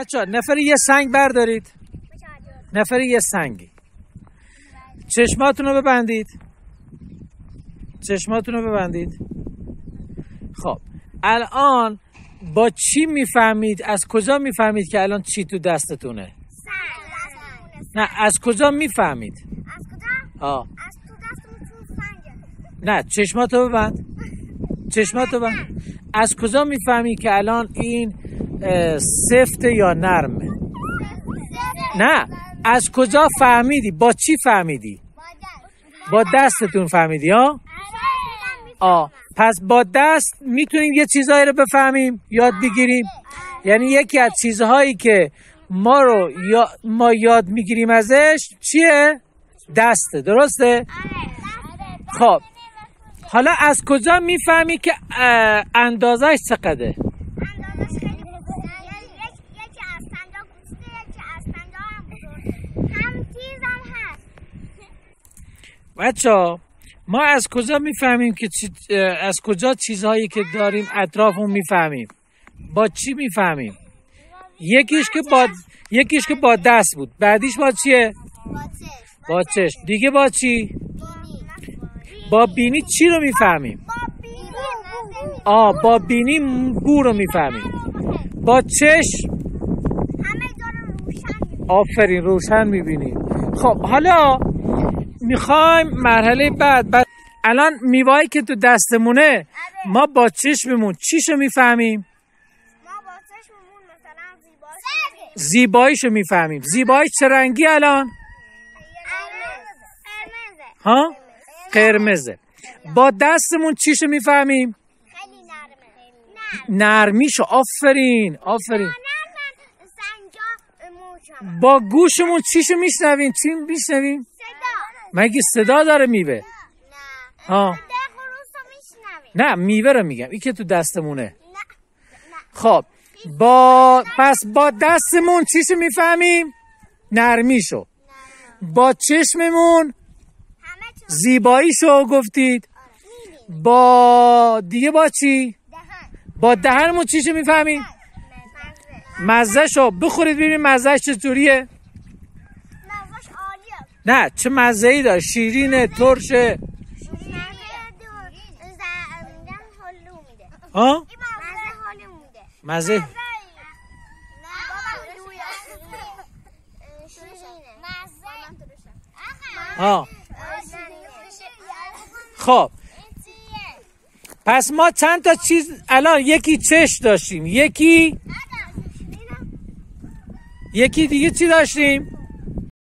بچه نفر یه سنگ بردارید. نفر یه سنگی. چشماتون رو ببندید. چشماتون رو ببندید. خب الان با چی میفهمید؟ از کجا میفهمید که الان چی تو دستتونه؟ نه از کجا میفهمید؟ از کجا؟ از تو دستمون سنگه. نه چشماتو ببند. چشماتو ببند. از کجا میفهمی که الان این سفته یا نرمه؟ نه از کجا فهمیدی؟ با چی فهمیدی؟ با دستتون فهمیدی ها؟ پس با دست میتونیم یه چیزهایی رو بفهمیم، یاد بگیریم. یعنی یکی از چیزهایی که ما یاد میگیریم ازش چیه؟ دسته. درسته؟ خب حالا از کجا میفهمی که اندازش چقدره؟ اندازش خیلی بزرگه. یکی از سنگا کوچیکه، یکی از سنگا هم بزرگه. هم تیز هم هست. بچه‌ها ما از کجا میفهمیم که از کجا چیزهایی که داریم اطرافمون میفهمیم؟ با چی میفهمیم؟ یکیش که با دست بود. بعدیش با چیه؟ با چشم. دیگه با چی؟ با بینی چی رو میفهمیم؟ با بینی بو رو میفهمیم. با چشم آفرین روشن میبینیم. خب حالا میخوایم مرحله بعد الان میوه‌ای که تو دستمونه ما با چشممون چیشو میفهمیم؟ ما با چشممون مثلا زیباییشو میفهمیم. زیباییش چه رنگی الان؟ ها؟ قرمزه. با دستمون چیشو میفهمیم؟ خیلی نرمه. نرمیشو. آفرین. با گوشمون چیشو میشنویم؟ چی میشنویم؟ مگه صدا داره میوه؟ ها؟ نه میوه رو میگم، این که تو دستمونه. خب پس با دستمون چیشو میفهمیم؟ نرمیشو. با چشممون زیباییشو گفتید. با دیگه با چی؟ با دهنمون چیشو میفهمیم؟ مزهشو. بخورید ببینیم مزهش چطوریه. مزهش عالیه. نه چه مزه‌ای داره؟ شیرینه، ترشه؟ ها؟ مزه ها. خب پس ما چند تا چیز الان یکی چش داشتیم، یکی دیگه چی داشتیم؟